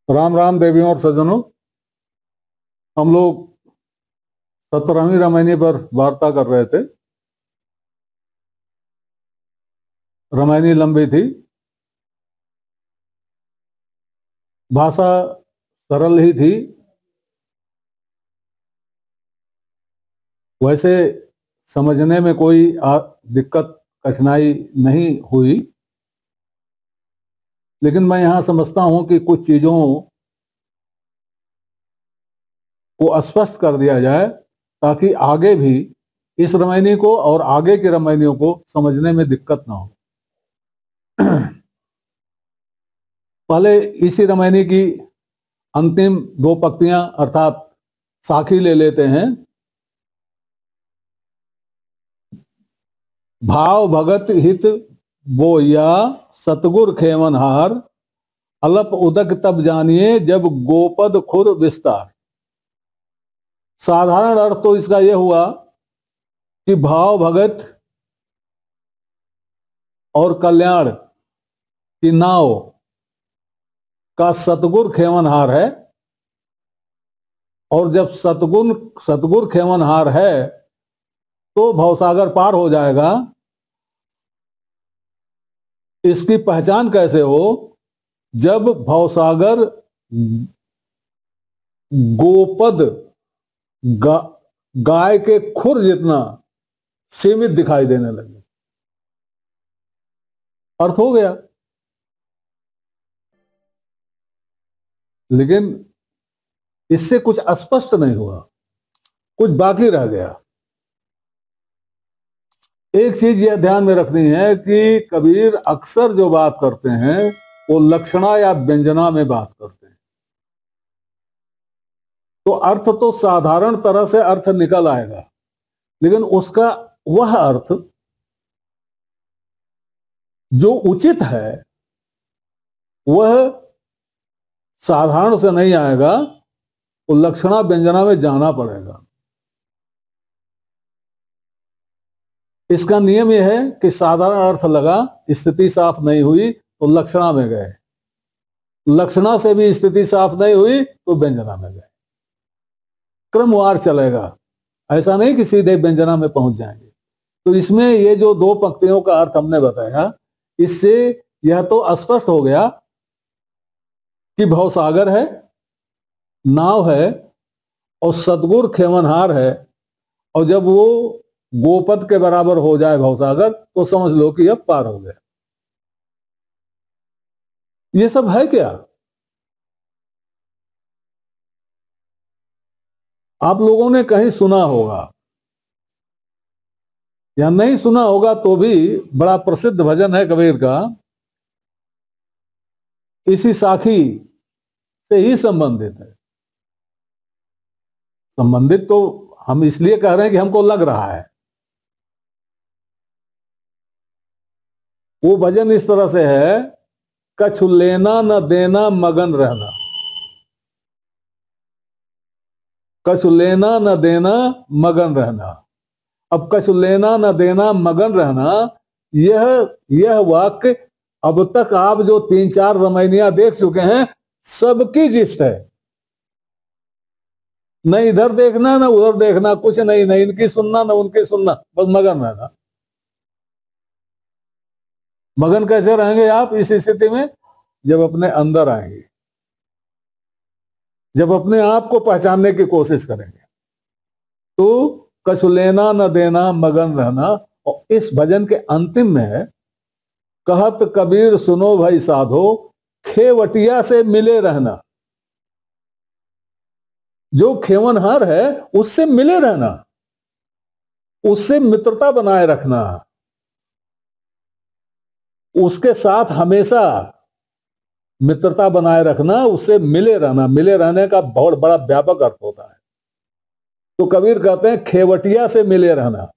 राम राम देवियों और सज्जनों, हम लोग 17वीं रामायणी पर वार्ता कर रहे थे। रामायणी लंबी थी, भाषा सरल ही थी। वैसे समझने में कोई दिक्कत कठिनाई नहीं हुई, लेकिन मैं यहाँ समझता हूँ कि कुछ चीज़ों को स्पष्ट कर दिया जाए ताकि आगे भी इस रामायणी को और आगे की रामायणियों को समझने में दिक्कत ना हो। पहले इसी रामायणी की अंतिम दो पंक्तियां अर्थात साखी ले लेते हैं। भाव भगत हित बोया सतगुर खेमनहार, अलप उदक तब जानिए जब गोपद खुर विस्तार। साधारण अर्थ तो इसका यह हुआ कि भाव भगत और कल्याण की नाव का सतगुर खेमनहार है, और जब सतगुर खेमनहार है तो भवसागर पार हो जाएगा। इसकी पहचान कैसे हो? जब भवसागर गोपद गाय के खुर जितना सीमित दिखाई देने लगे। अर्थ हो गया, लेकिन इससे कुछ अस्पष्ट नहीं हुआ, कुछ बाकी रह गया। एक चीज यह ध्यान में रखनी है कि कबीर अक्सर जो बात करते हैं वो लक्षणा या व्यंजना में बात करते हैं, तो अर्थ तो साधारण तरह से अर्थ निकल आएगा, लेकिन उसका वह अर्थ जो उचित है वह साधारण से नहीं आएगा, तो लक्षणा व्यंजना में जाना पड़ेगा। इसका नियम यह है कि साधारण अर्थ लगा, स्थिति साफ नहीं हुई तो लक्षणा में गए, लक्षणा से भी स्थिति साफ नहीं हुई तो व्यंजना में गए। क्रमवार चलेगा, ऐसा नहीं कि सीधे व्यंजना में पहुंच जाएंगे। तो इसमें ये जो दो पंक्तियों का अर्थ हमने बताया, इससे यह तो स्पष्ट हो गया कि भवसागर है, नाव है और सतगुर खेमनहार है, और जब वो गोपद के बराबर हो जाए भवसागर तो समझ लो कि अब पार हो गया। ये सब है क्या? आप लोगों ने कहीं सुना होगा या नहीं सुना होगा तो भी बड़ा प्रसिद्ध भजन है कबीर का, इसी साखी से ही संबंधित है। संबंधित तो हम इसलिए कह रहे हैं कि हमको लग रहा है। वो भजन इस तरह से है, कछु लेना न देना मगन रहना, कछु लेना न देना मगन रहना। अब कछु लेना न देना मगन रहना, यह वाक्य अब तक आप जो 3-4 रामायणियां देख चुके हैं सबकी जिस्ट है। न इधर देखना न उधर देखना, कुछ नहीं, न इनकी सुनना न उनकी सुनना, बस मगन रहना। मगन कैसे रहेंगे आप इस स्थिति में? जब अपने अंदर आएंगे, जब अपने आप को पहचानने की कोशिश करेंगे। तो कछु लेना न देना मगन रहना। और इस भजन के अंतिम में है, कहत कबीर सुनो भाई साधो, खेवटिया से मिले रहना। जो खेवनहार है उससे मिले रहना, उससे मित्रता बनाए रखना, उसके साथ हमेशा मित्रता बनाए रखना, उससे मिले रहना। मिले रहने का बहुत बड़ा व्यापक अर्थ होता है। तो कबीर कहते हैं खेवटिया से मिले रहना,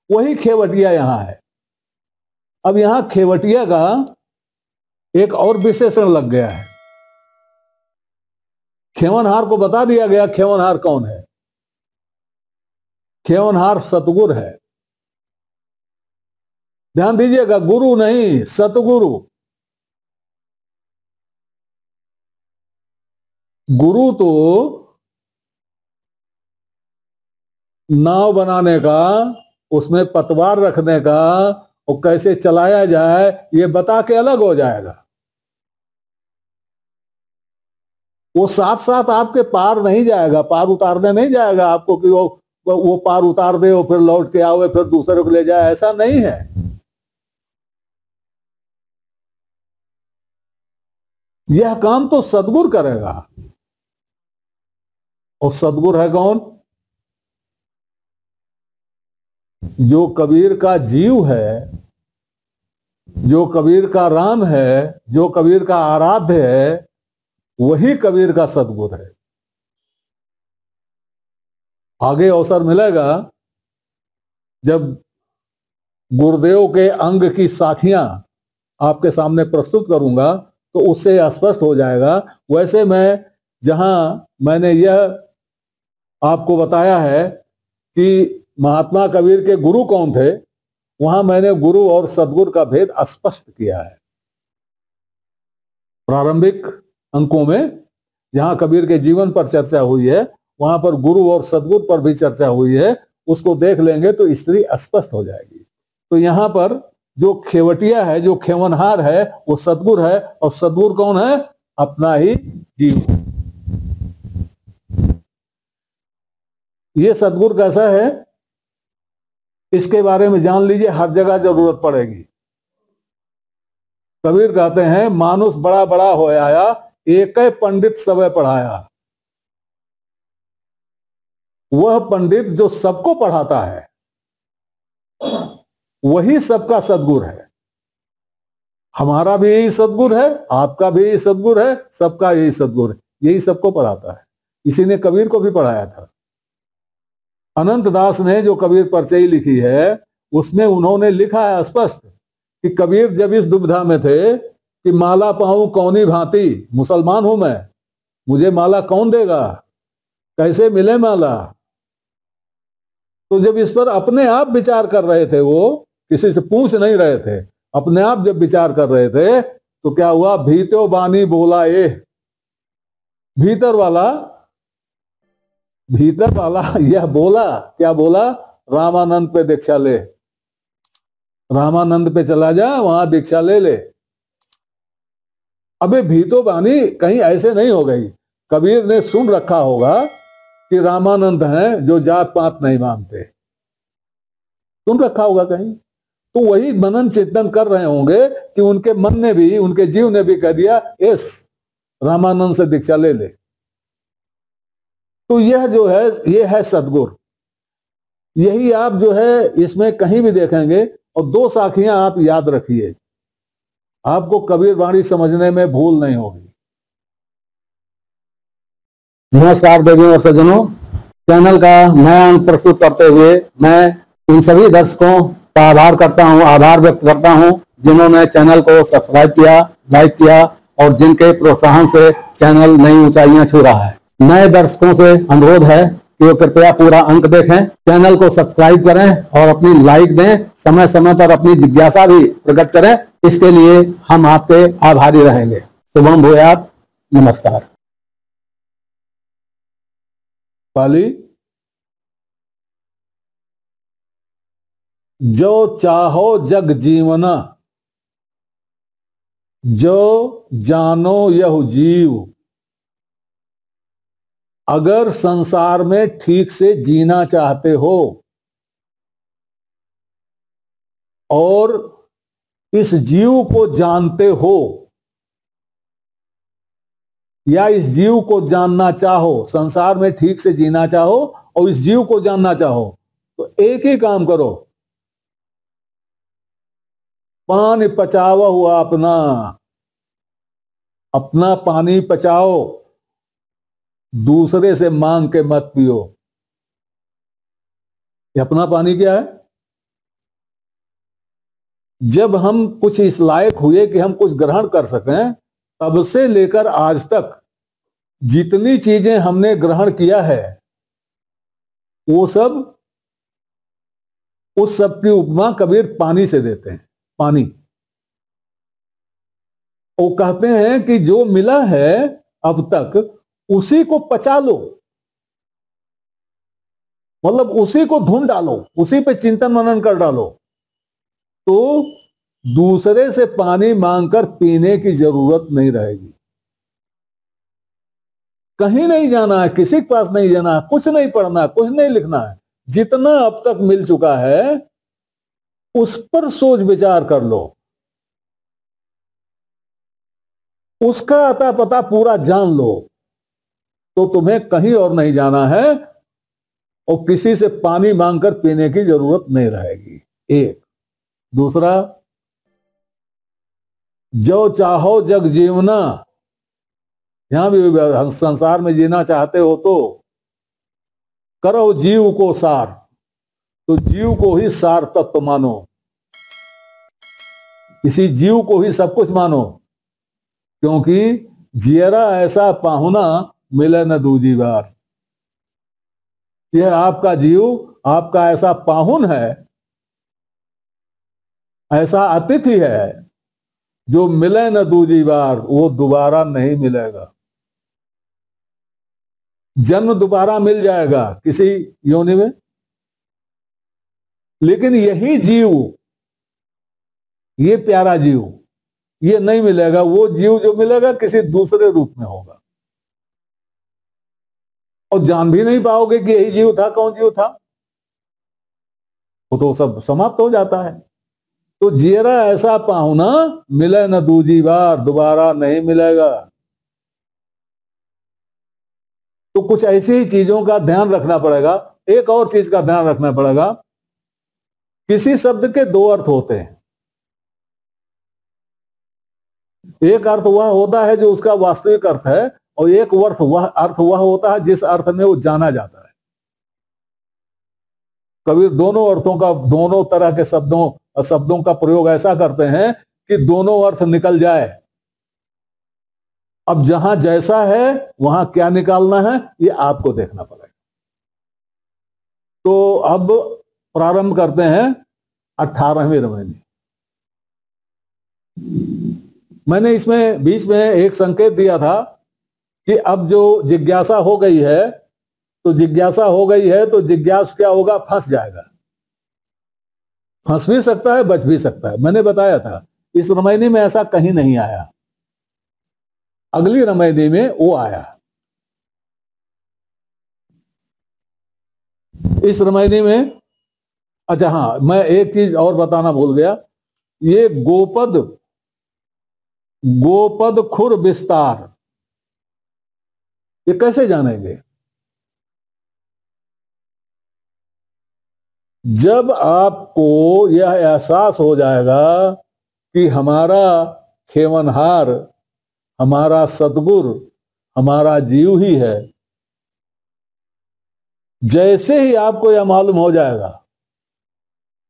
वही खेवटिया यहां है। अब यहां खेवटिया का एक और विशेषण लग गया है। खेवनहार को बता दिया गया खेवनहार कौन है। खेवनहार सतगुरु है। ध्यान दीजिएगा, गुरु नहीं, सतगुरु। गुरु तो नाव बनाने का, उसमें पतवार रखने का और कैसे चलाया जाए ये बता के अलग हो जाएगा। वो साथ साथ आपके पार नहीं जाएगा, पार उतारने नहीं जाएगा आपको कि वो पार उतार दे और फिर लौट के आओ फिर दूसरे को ले जाए, ऐसा नहीं है। यह काम तो सद्गुरु करेगा। और सद्गुरु है कौन? जो कबीर का जीव है, जो कबीर का राम है, जो कबीर का आराध्य है, वही कबीर का सद्गुरु है। आगे अवसर मिलेगा जब गुरुदेव के अंग की साखियां आपके सामने प्रस्तुत करूंगा तो उससे स्पष्ट हो जाएगा। वैसे मैं जहां मैंने यह आपको बताया है कि महात्मा कबीर के गुरु कौन थे, वहां मैंने गुरु और सद्गुरु का भेद स्पष्ट किया है। प्रारंभिक अंकों में जहां कबीर के जीवन पर चर्चा हुई है, वहां पर गुरु और सद्गुरु पर भी चर्चा हुई है। उसको देख लेंगे तो स्थिति स्पष्ट हो जाएगी। तो यहां पर जो खेवटिया है, जो खेवनहार है, वो सद्गुरु है। और सद्गुरु कौन है? अपना ही जीव। ये सद्गुरु कैसा है, इसके बारे में जान लीजिए, हर जगह जरूरत पड़ेगी। कबीर कहते हैं मानुष बड़ा बड़ा हो आया, एक पंडित सबे पढ़ाया। वह पंडित जो सबको पढ़ाता है वही सबका सद्गुरु है। हमारा भी यही सद्गुरु है, आपका भी यही सद्गुरु है, सबका यही सद्गुरु है, यही सबको पढ़ाता है। इसी ने कबीर को भी पढ़ाया था। अनंत दास ने जो कबीर परचयी लिखी है उसमें उन्होंने लिखा है स्पष्ट कि कबीर जब इस दुविधा में थे कि माला पाऊं कौनी भांति, मुसलमान हूं मैं, मुझे माला कौन देगा, कैसे मिले माला। तो जब इस पर अपने आप विचार कर रहे थे, वो किसी से पूछ नहीं रहे थे, अपने आप जब विचार कर रहे थे तो क्या हुआ, भीतो बानी बोला ये, भीतर वाला यह बोला, क्या बोला, रामानंद पे दीक्षा ले, रामानंद पे चला जा, वहां दीक्षा ले ले। अबे भीतो बानी कहीं ऐसे नहीं हो गई, कबीर ने सुन रखा होगा कि रामानंद हैं जो जात पात नहीं मानते, सुन रखा होगा कहीं, तो वही मनन चिंतन कर रहे होंगे कि उनके मन ने भी, उनके जीव ने भी कह दिया इस रामानंद से दीक्षा ले ले। तो यह जो है, ये है सद्गुरु। यही आप जो है इसमें कहीं भी देखेंगे। और दो साखियां आप याद रखिए, आपको कबीर वाणी समझने में भूल नहीं होगी। नमस्कार देवियों और सज्जनों, चैनल का नया अंक प्रस्तुत करते हुए मैं इन सभी दर्शकों का आभार व्यक्त करता हूं जिन्होंने चैनल को सब्सक्राइब किया, लाइक किया और जिनके प्रोत्साहन से चैनल नई ऊंचाइयां छू रहा है। नए दर्शकों से अनुरोध है कि वो कृपया पूरा अंक देखें, चैनल को सब्सक्राइब करें और अपनी लाइक दें, समय समय पर अपनी जिज्ञासा भी प्रकट करें। इसके लिए हम आपके आभारी रहेंगे। शुभम भूयात। नमस्कार। पाली, जो चाहो जग जीवना, जो जानो यह जीव। अगर संसार में ठीक से जीना चाहते हो और इस जीव को जानते हो या इस जीव को जानना चाहो, संसार में ठीक से जीना चाहो और इस जीव को जानना चाहो, तो एक ही काम करो, पानी पचावा हुआ अपना पानी पचाओ, दूसरे से मांग के मत पियो। ये अपना पानी क्या है? जब हम कुछ इस लायक हुए कि हम कुछ ग्रहण कर सकें, तब से लेकर आज तक जितनी चीजें हमने ग्रहण किया है वो सब, उस सब की उपमा कबीर पानी से देते हैं। पानी, वो कहते हैं कि जो मिला है अब तक उसी को पचा लो, मतलब उसी को ढूंढ डालो, उसी पे चिंतन मनन कर डालो, तो दूसरे से पानी मांगकर पीने की जरूरत नहीं रहेगी। कहीं नहीं जाना है, किसी के पास नहीं जाना है, कुछ नहीं पढ़ना है, कुछ नहीं लिखना है। जितना अब तक मिल चुका है उस पर सोच विचार कर लो, उसका अता पता पूरा जान लो, तो तुम्हें कहीं और नहीं जाना है और किसी से पानी मांगकर पीने की जरूरत नहीं रहेगी। एक। दूसरा, जो चाहो जग जीवना, यहां भी संसार में जीना चाहते हो तो करो जीव को सार, तो जीव को ही सार तत्व मानो, इसी जीव को ही सब कुछ मानो, क्योंकि जियरा ऐसा पाहुना मिले न दूजी बार। यह आपका जीव आपका ऐसा पाहुन है, ऐसा अतिथि है जो मिले न दूजी बार, वो दोबारा नहीं मिलेगा। जन्म दोबारा मिल जाएगा किसी योनि में, लेकिन यही जीव, ये प्यारा जीव, ये नहीं मिलेगा। वो जीव जो मिलेगा किसी दूसरे रूप में होगा, और जान भी नहीं पाओगे कि यही जीव था। कौन जीव था? वो तो सब समाप्त हो जाता है। तो जियरा ऐसा पाहुना मिले न दूजी बार, दोबारा नहीं मिलेगा। तो कुछ ऐसी ही चीजों का ध्यान रखना पड़ेगा। एक और चीज का ध्यान रखना पड़ेगा, किसी शब्द के दो अर्थ होते हैं। एक अर्थ वह होता है जो उसका वास्तविक अर्थ है, और एक अर्थ वह होता है जिस अर्थ में वो जाना जाता है। कबीर दोनों अर्थों का, दोनों तरह के शब्दों का प्रयोग ऐसा करते हैं कि दोनों अर्थ निकल जाए। अब जहां जैसा है वहां क्या निकालना है ये आपको देखना पड़ेगा। तो अब प्रारंभ करते हैं 18वीं रामायणी। मैंने इसमें बीच में एक संकेत दिया था कि अब जो जिज्ञासा हो गई है, तो जिज्ञासा हो गई है तो जिज्ञास क्या होगा? फंस जाएगा। फंस भी सकता है, बच भी सकता है। मैंने बताया था इस रामायणी में ऐसा कहीं नहीं आया, अगली रामायणी में वो आया। इस रामायणी में, अच्छा हाँ, मैं एक चीज और बताना भूल गया। ये गोपद खुर विस्तार, ये कैसे जानेंगे? जब आपको यह एहसास हो जाएगा कि हमारा खेवनहार, हमारा सतगुरु, हमारा जीव ही है, जैसे ही आपको यह मालूम हो जाएगा,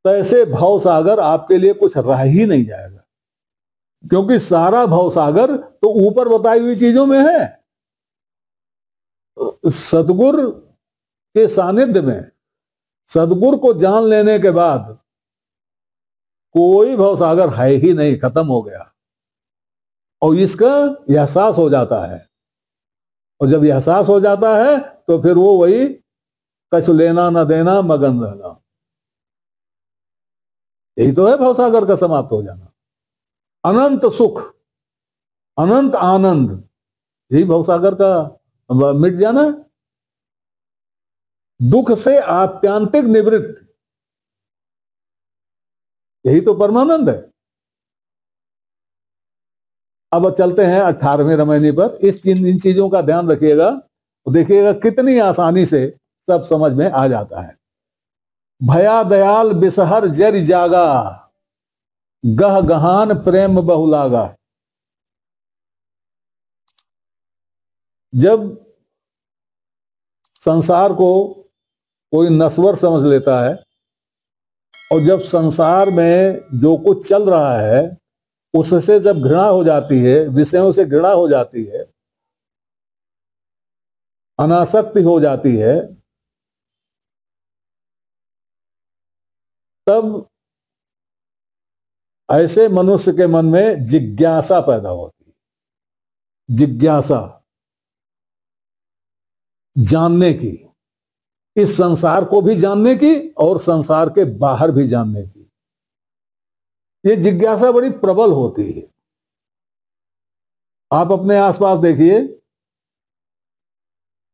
तैसे भवसागर आपके लिए कुछ रह ही नहीं जाएगा। क्योंकि सारा भवसागर तो ऊपर बताई हुई चीजों में है। सतगुरु के सानिध्य में, सतगुरु को जान लेने के बाद कोई भवसागर है ही नहीं, खत्म हो गया। और इसका एहसास हो जाता है, और जब एहसास हो जाता है तो फिर वो वही कछु लेना न देना, मगन रहना। यही तो है भवसागर का समाप्त हो जाना। अनंत सुख, अनंत आनंद, यही भवसागर का मिट जाना। दुख से आत्यांतिक निवृत्त, यही तो परमानंद है। अब चलते हैं 18वीं रामायणी पर। इन चीजों का ध्यान रखिएगा, देखिएगा कितनी आसानी से सब समझ में आ जाता है। भया दयाल बिसहर जर जागा, गह गहान प्रेम बहुलागा। जब संसार को कोई नश्वर समझ लेता है, और जब संसार में जो कुछ चल रहा है उससे जब घृणा हो जाती है, विषयों से घृणा हो जाती है, अनासक्ति हो जाती है, तब ऐसे मनुष्य के मन में जिज्ञासा पैदा होती है। जिज्ञासा, जानने की, इस संसार को भी जानने की और संसार के बाहर भी जानने की। ये जिज्ञासा बड़ी प्रबल होती है। आप अपने आसपास देखिए,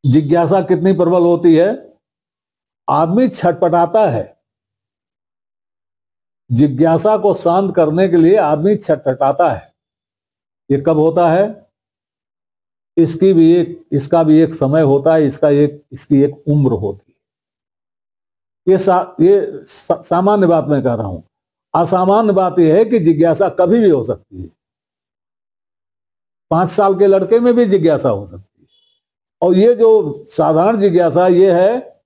जिज्ञासा कितनी प्रबल होती है। आदमी छटपटाता है, जिज्ञासा को शांत करने के लिए आदमी छटपटाता है। ये कब होता है? इसका भी एक समय होता है, इसकी एक उम्र होती है। ये सामान्य बात मैं कह रहा हूं। असामान्य बात यह है कि जिज्ञासा कभी भी हो सकती है। 5 साल के लड़के में भी जिज्ञासा हो सकती है। और ये जो साधारण जिज्ञासा ये है,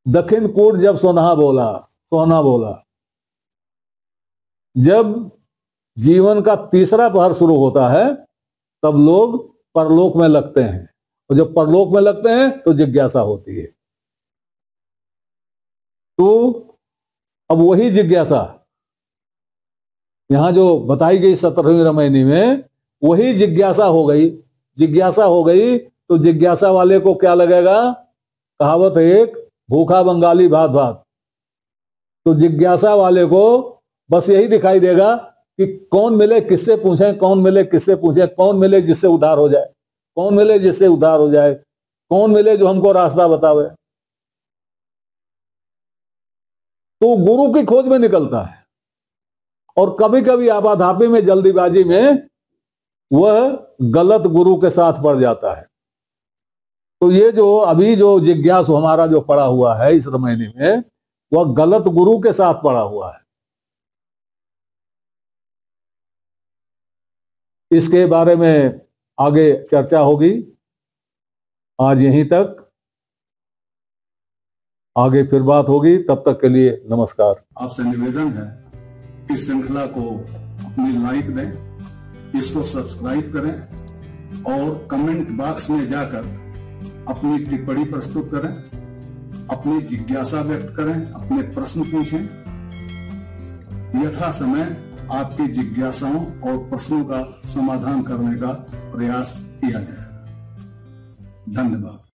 दक्षिण कूट जब सोना बोला। जब जीवन का तीसरा पहर शुरू होता है तब लोग परलोक में लगते हैं, और जब परलोक में लगते हैं तो जिज्ञासा होती है। तो अब वही जिज्ञासा यहां जो बताई गई 17वीं रामायणी में, वही जिज्ञासा हो गई। तो जिज्ञासा वाले को क्या लगेगा? कहावत है एक, भूखा बंगाली भात भात। तो जिज्ञासा वाले को बस यही दिखाई देगा कि कौन मिले किससे पूछें, कौन मिले जिससे उद्धार हो जाए, कौन मिले जो हमको रास्ता बतावे। तो गुरु की खोज में निकलता है, और कभी कभी आपाधापी में, जल्दीबाजी में वह गलत गुरु के साथ पड़ जाता है। तो ये जो अभी जो जिज्ञासु हमारा जो पड़ा हुआ है इस रामायणी में, वह गलत गुरु के साथ पड़ा हुआ है। इसके बारे में आगे चर्चा होगी। आज यहीं तक, आगे फिर बात होगी। तब तक के लिए नमस्कार। आपसे निवेदन है कि श्रृंखला को अपनी लाइक दें, इसको सब्सक्राइब करें और कमेंट बॉक्स में जाकर अपनी टिप्पणी प्रस्तुत करें, अपनी जिज्ञासा व्यक्त करें, अपने प्रश्न पूछें। यथा समय आपकी जिज्ञासाओं और प्रश्नों का समाधान करने का प्रयास किया जाए। धन्यवाद।